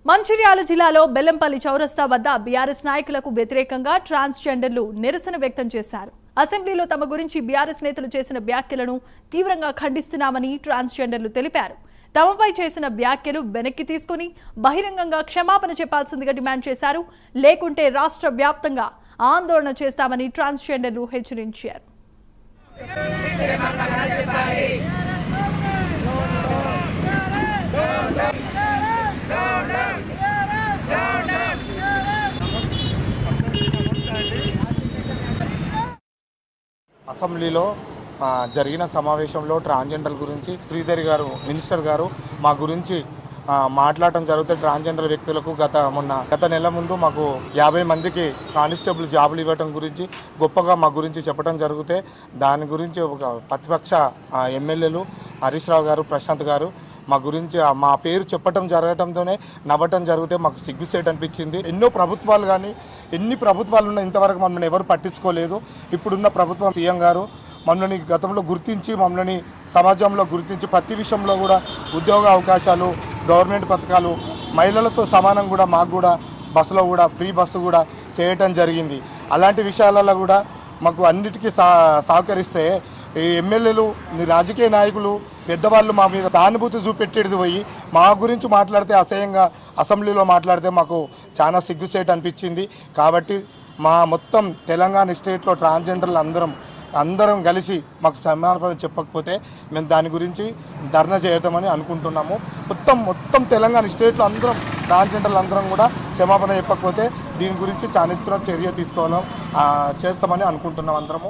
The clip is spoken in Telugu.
మంచిర్యాల జిల్లాలో బెల్లంపల్లి చౌరస్తా వద్ద బీఆర్ఎస్ నాయకులకు వ్యతిరేకంగా ట్రాన్స్జెండర్లు నిరసన వ్యక్తం చేశారు. అసెంబ్లీలో తమ గురించి బీఆర్ఎస్ నేతలు చేసిన వ్యాఖ్యలను తీవ్రంగా ఖండిస్తున్నామని ట్రాన్స్జెండర్లు తెలిపారు. తమపై చేసిన వ్యాఖ్యలు వెనక్కి తీసుకుని బహిరంగంగా క్షమాపణ చెప్పాల్సిందిగా డిమాండ్ చేశారు. లేకుంటే రాష్ట్ర వ్యాప్తంగా ఆందోళన చేస్తామని ట్రాన్స్జెండర్లు హెచ్చరించారు. అసెంబ్లీలో జరిగిన సమావేశంలో ట్రాన్స్జెండర్ గురించి శ్రీధర్ గారు మినిస్టర్ గారు మా గురించి మాట్లాడటం జరిగితే ట్రాన్స్జెండర్ వ్యక్తులకు గత నెల ముందు మాకు 50 మందికి కానిస్టేబుల్ జాబులు ఇవ్వటం గురించి గొప్పగా మా గురించి చెప్పడం జరిగితే దాని గురించి ఒక ప్రతిపక్ష ఎమ్మెల్యేలు హరీష్ రావు గారు, ప్రశాంత్ గారు మా గురించి మా పేరు చెప్పటం జరగటంతోనే నవ్వటం జరిగితే మాకు సిగ్గుసేట్ అనిపించింది. ఎన్నో ప్రభుత్వాలు కానీ ఎన్ని ప్రభుత్వాలు ఉన్నా ఇంతవరకు మమ్మల్ని ఎవరు పట్టించుకోలేదు. ఇప్పుడున్న ప్రభుత్వం సీఎం గారు మమ్మల్ని గతంలో గుర్తించి మమ్మల్ని సమాజంలో గుర్తించి ప్రతి విషయంలో కూడా ఉద్యోగ అవకాశాలు, గవర్నమెంట్ పథకాలు, మహిళలతో సమానం కూడా మాకు కూడా బస్సులో కూడా ఫ్రీ బస్సు కూడా చేయటం జరిగింది. అలాంటి విషయాలలో కూడా మాకు అన్నిటికీ సహకరిస్తే ఈ ఎమ్మెల్యేలు, రాజకీయ నాయకులు, పెద్దవాళ్ళు మా మీద సానుభూతి చూపెట్టేది పోయి మా గురించి మాట్లాడితే అసహ్యంగా అసెంబ్లీలో మాట్లాడితే మాకు చాలా సిగ్గుచేటు అనిపించింది. కాబట్టి మా మొత్తం తెలంగాణ స్టేట్లో ట్రాన్స్జెండర్లు అందరం కలిసి మాకు సమాధానం చెప్పకపోతే మేము దాని గురించి ధర్నా చేయటమని అనుకుంటున్నాము. మొత్తం తెలంగాణ స్టేట్లో ట్రాన్స్జెండర్లు అందరం కూడా క్షమాపణ చెప్పకపోతే దీని గురించి చారిత్రక చర్య తీసుకోవడం చేస్తామని అనుకుంటున్నాం అందరము.